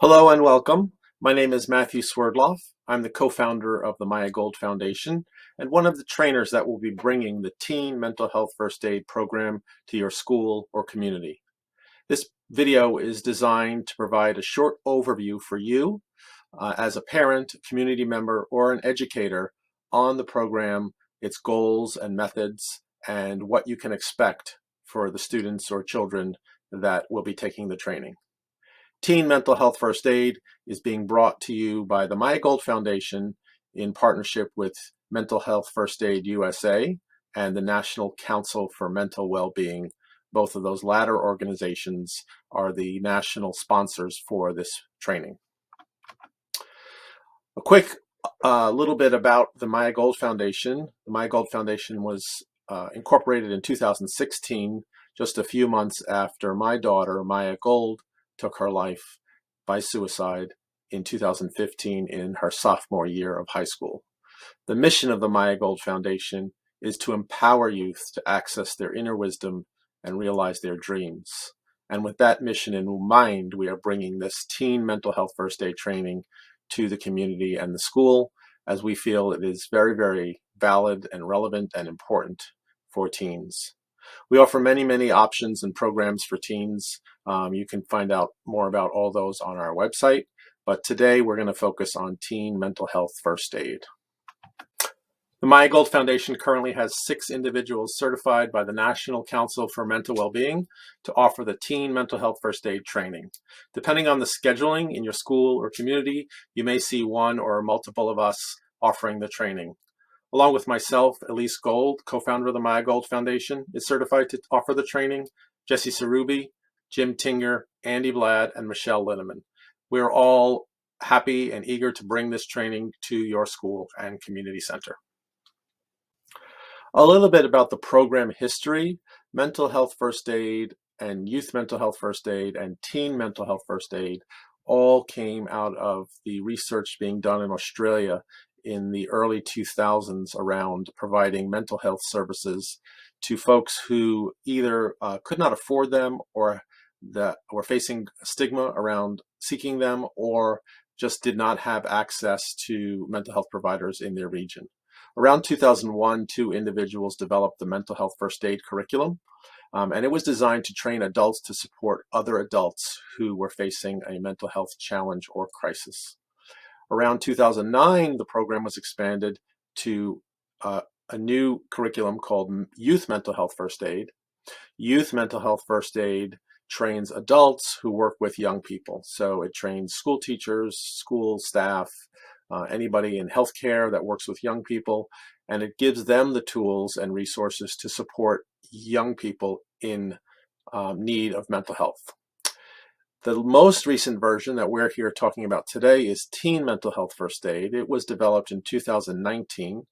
Hello and welcome. My name is Matthew Swerdloff. I'm the co-founder of the Maya Gold Foundation and one of the trainers that will be bringing the Teen Mental Health First Aid program to your school or community. This video is designed to provide a short overview for you as a parent, community member, or an educator on the program, its goals and methods, and what you can expect for the students or children that will be taking the training. Teen Mental Health First Aid is being brought to you by the Maya Gold Foundation in partnership with Mental Health First Aid USA and the National Council for Mental Wellbeing. Both of those latter organizations are the national sponsors for this training. A quick little bit about the Maya Gold Foundation. The Maya Gold Foundation was incorporated in 2016, just a few months after my daughter, Maya Gold, took her life by suicide in 2015 in her sophomore year of high school. The mission of the Maya Gold Foundation is to empower youth to access their inner wisdom and realize their dreams. And with that mission in mind, we are bringing this teen mental health first aid training to the community and the school, as we feel it is very, very valid and relevant and important for teens. We offer many, many options and programs for teens. You can find out more about all those on our website, but today we're going to focus on teen mental health first aid. The Maya Gold Foundation currently has 6 individuals certified by the National Council for Mental Wellbeing to offer the teen mental health first aid training. Depending on the scheduling in your school or community, you may see one or multiple of us offering the training. Along with myself, Elise Gold, co-founder of the Maya Gold Foundation, is certified to offer the training. Jesse Sarubi, Jim Tinger, Andy Blad, and Michelle Linneman. We're all happy and eager to bring this training to your school and community center. A little bit about the program history. Mental health first aid and youth mental health first aid and teen mental health first aid all came out of the research being done in Australia in the early 2000s around providing mental health services to folks who either could not afford them or that were facing stigma around seeking them or just did not have access to mental health providers in their region. Around 2001, 2 individuals developed the mental health first aid curriculum, and it was designed to train adults to support other adults who were facing a mental health challenge or crisis. Around 2009, the program was expanded to a new curriculum called Youth Mental Health First Aid. Youth Mental Health First Aid trains adults who work with young people. So it trains school teachers, school staff, anybody in healthcare that works with young people, and it gives them the tools and resources to support young people in need of mental health. The most recent version that we're here talking about today is Teen Mental Health First Aid. It was developed in 2019.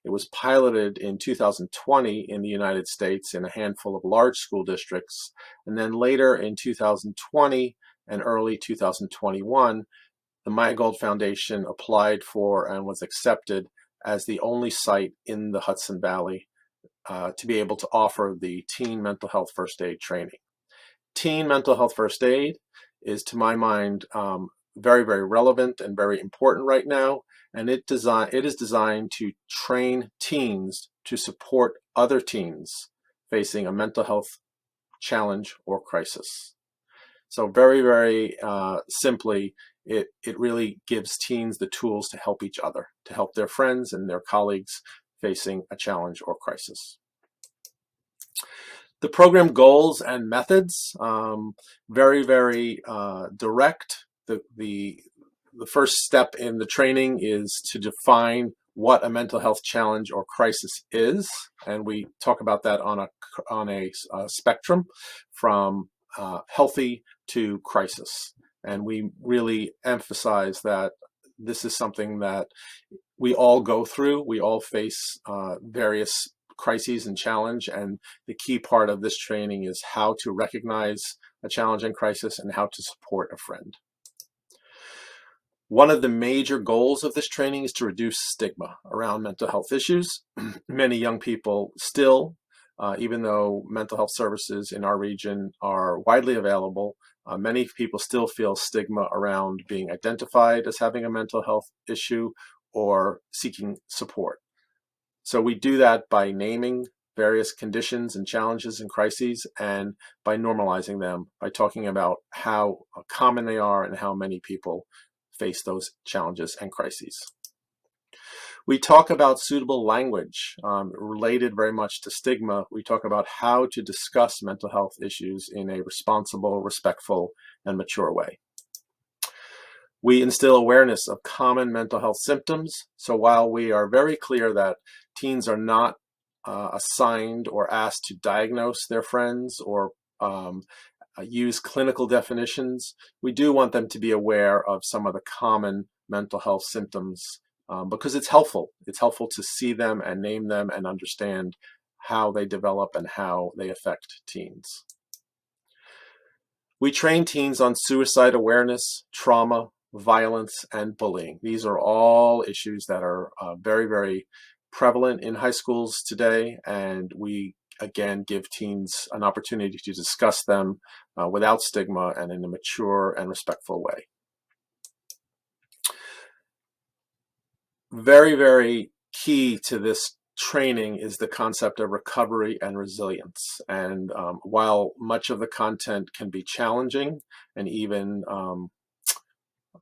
It was piloted in 2020 in the United States in a handful of large school districts. And then later in 2020 and early 2021, the Maya Gold Foundation applied for and was accepted as the only site in the Hudson Valley to be able to offer the Teen Mental Health First Aid training. Teen Mental Health First Aid is, to my mind, very, very relevant and very important right now. And it is designed to train teens to support other teens facing a mental health challenge or crisis. So very, very simply, it really gives teens the tools to help each other, to help their friends and their colleagues facing a challenge or crisis. The program goals and methods, very, very direct. The first step in the training is to define what a mental health challenge or crisis is, and we talk about that on a spectrum from healthy to crisis. And we really emphasize that this is something that we all go through. We all face various crises and challenge, and the key part of this training is how to recognize a challenge and crisis and how to support a friend. One of the major goals of this training is to reduce stigma around mental health issues. Many young people still Even though mental health services in our region are widely available, many people still feel stigma around being identified as having a mental health issue or seeking support. So we do that by naming various conditions and challenges and crises, and by normalizing them, by talking about how common they are and how many people face those challenges and crises. We talk about suitable language related very much to stigma. We talk about how to discuss mental health issues in a responsible, respectful, and mature way. We instill awareness of common mental health symptoms. So while we are very clear that teens are not assigned or asked to diagnose their friends or use clinical definitions, we do want them to be aware of some of the common mental health symptoms because it's helpful. It's helpful to see them and name them and understand how they develop and how they affect teens. We train teens on suicide awareness, trauma, violence, and bullying. These are all issues that are very, very prevalent in high schools today, and we again give teens an opportunity to discuss them without stigma and in a mature and respectful way. Very, very key to this training is the concept of recovery and resilience. And while much of the content can be challenging and even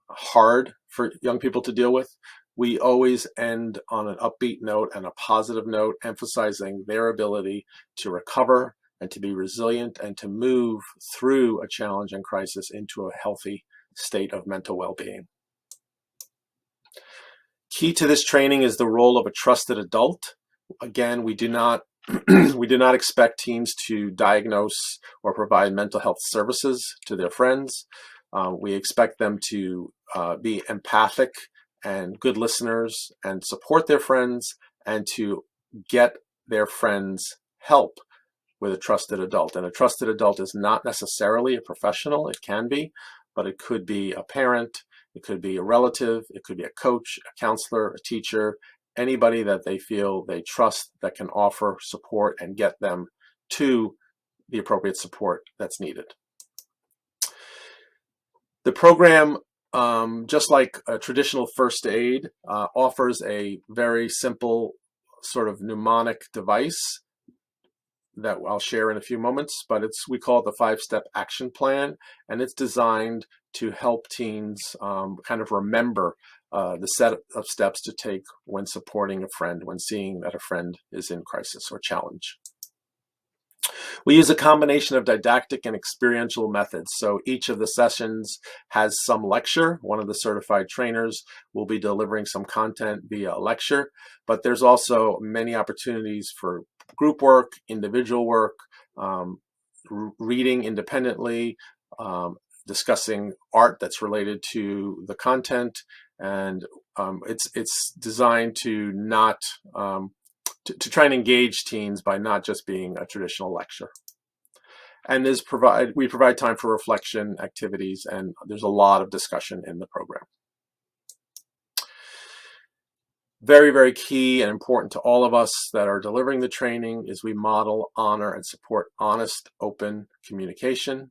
hard for young people to deal with, we always end on an upbeat note and a positive note, emphasizing their ability to recover and to be resilient and to move through a challenge and crisis into a healthy state of mental well-being. Key to this training is the role of a trusted adult. Again, we do not expect teens to diagnose or provide mental health services to their friends. We expect them to be empathic and good listeners and support their friends and to get their friends help with a trusted adult. And a trusted adult is not necessarily a professional. It can be, but it could be a parent, it could be a relative, it could be a coach, a counselor, a teacher, anybody that they feel they trust that can offer support and get them to the appropriate support that's needed. The program, just like a traditional first aid, offers a very simple sort of mnemonic device that I'll share in a few moments, but we call it the 5-step action plan, and it's designed to help teens kind of remember the set of steps to take when supporting a friend, when seeing that a friend is in crisis or challenge. We use a combination of didactic and experiential methods. So each of the sessions has some lecture. One of the certified trainers will be delivering some content via a lecture, but there's also many opportunities for group work, individual work, reading independently, discussing art that's related to the content, and it's designed to not to try and engage teens by not just being a traditional lecture. And we provide time for reflection, activities, and there's a lot of discussion in the program. Very, very key and important to all of us that are delivering the training is we model, honor, and support honest, open communication.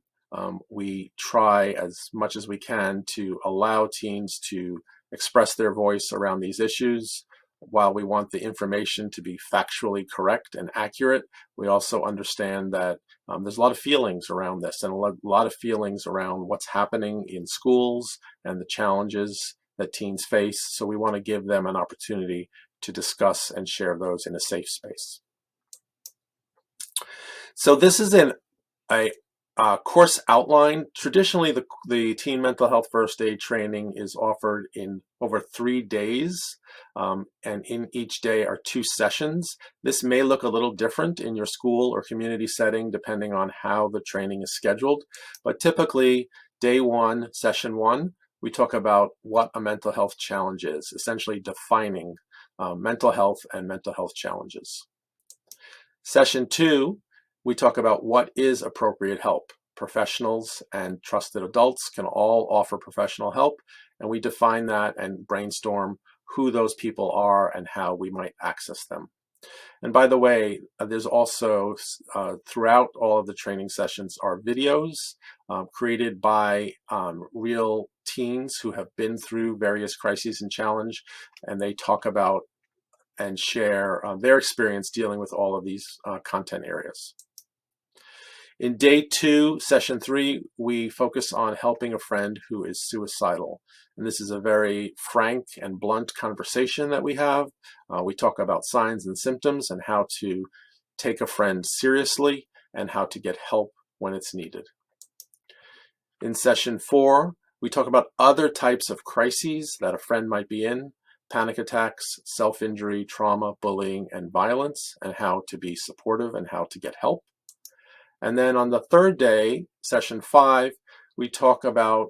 We try as much as we can to allow teens to express their voice around these issues. While we want the information to be factually correct and accurate, we also understand that there's a lot of feelings around this and a lot of feelings around what's happening in schools and the challenges that teens face. So we want to give them an opportunity to discuss and share those in a safe space. So this is a course outline. Traditionally, the teen mental health first aid training is offered in over 3 days, and in each day are 2 sessions. This may look a little different in your school or community setting depending on how the training is scheduled, but typically day 1, session 1, we talk about what a mental health challenge is, essentially defining mental health and mental health challenges. Session 2, we talk about what is appropriate help. Professionals and trusted adults can all offer professional help, and we define that and brainstorm who those people are and how we might access them. And by the way, there's also throughout all of the training sessions are videos created by real teens who have been through various crises and challenge, and they talk about and share their experience dealing with all of these content areas. In day 2, session 3, we focus on helping a friend who is suicidal. And this is a very frank and blunt conversation that we have. We talk about signs and symptoms and how to take a friend seriously and how to get help when it's needed. In session 4, we talk about other types of crises that a friend might be in: panic attacks, self-injury, trauma, bullying, and violence, and how to be supportive and how to get help. And then on the third day, session 5, we talk about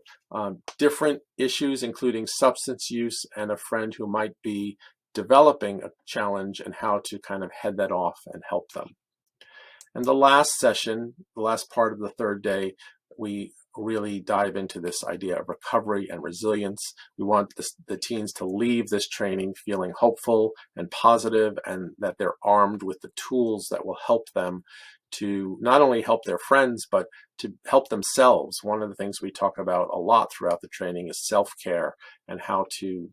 different issues, including substance use and a friend who might be developing a challenge and how to kind of head that off and help them. And the last session, the last part of the third day, we really dive into this idea of recovery and resilience. We want the teens to leave this training feeling hopeful and positive, and that they're armed with the tools that will help them to not only help their friends, but to help themselves. One of the things we talk about a lot throughout the training is self-care and how to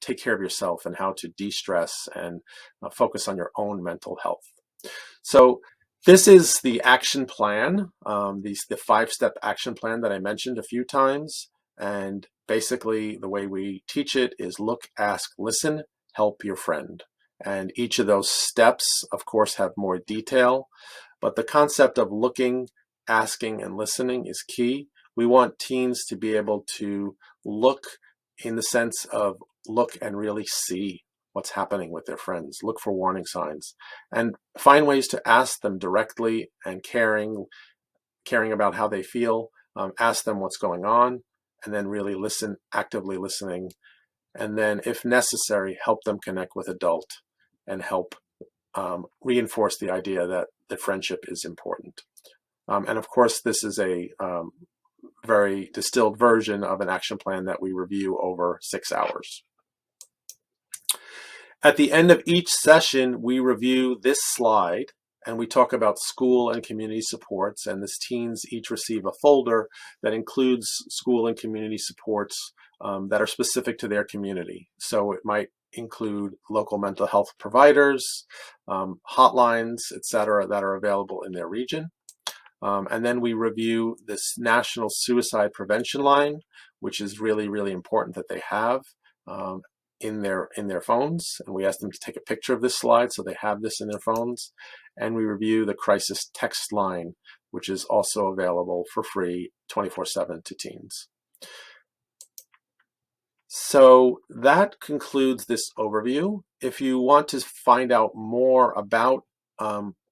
take care of yourself and how to de-stress and focus on your own mental health. So this is the action plan, the 5-step action plan that I mentioned a few times. And basically the way we teach it is look, ask, listen, help your friend. And each of those steps, of course, have more detail. But the concept of looking, asking, and listening is key. We want teens to be able to look in the sense of look and really see what's happening with their friends, look for warning signs, and find ways to ask them directly and caring about how they feel, ask them what's going on, and then really listen, actively listening, and then if necessary, help them connect with adult and help reinforce the idea that the friendship is important. And of course, this is a very distilled version of an action plan that we review over 6 hours. At the end of each session, we review this slide and we talk about school and community supports, and the teens each receive a folder that includes school and community supports that are specific to their community. So it might include local mental health providers, hotlines, etc., that are available in their region. And then we review this National Suicide Prevention Line, which is really, really important that they have in their phones. And we ask them to take a picture of this slide so they have this in their phones. And we review the crisis text line, which is also available for free 24/7 to teens. So that concludes this overview. If you want to find out more about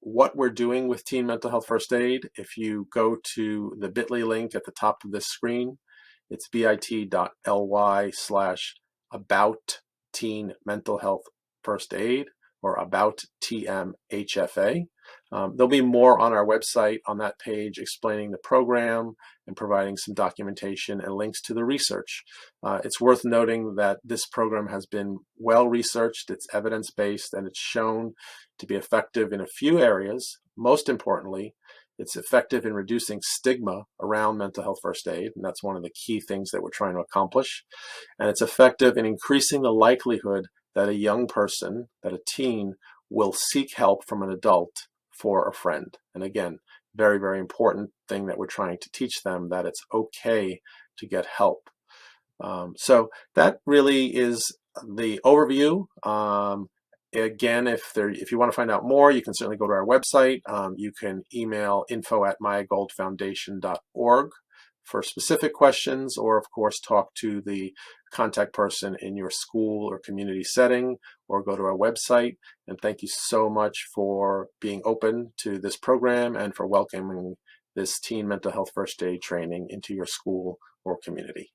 what we're doing with Teen Mental Health First Aid, if you go to the bit.ly link at the top of this screen, it's bit.ly/about Teen Mental Health First Aid, or about tMHFA. There'll be more on our website on that page explaining the program and providing some documentation and links to the research. It's worth noting that this program has been well researched, it's evidence-based, and it's shown to be effective in a few areas. Most importantly, it's effective in reducing stigma around mental health first aid, and that's one of the key things that we're trying to accomplish. And it's effective in increasing the likelihood that a young person, that a teen, will seek help from an adult for a friend. And again, very, very important thing that we're trying to teach them, that it's okay to get help. So that really is the overview. Again, if you want to find out more, you can certainly go to our website. You can email info@mygoldfoundation.org for specific questions, or of course talk to the contact person in your school or community setting, or go to our website. And thank you so much for being open to this program and for welcoming this Teen Mental Health First Aid training into your school or community.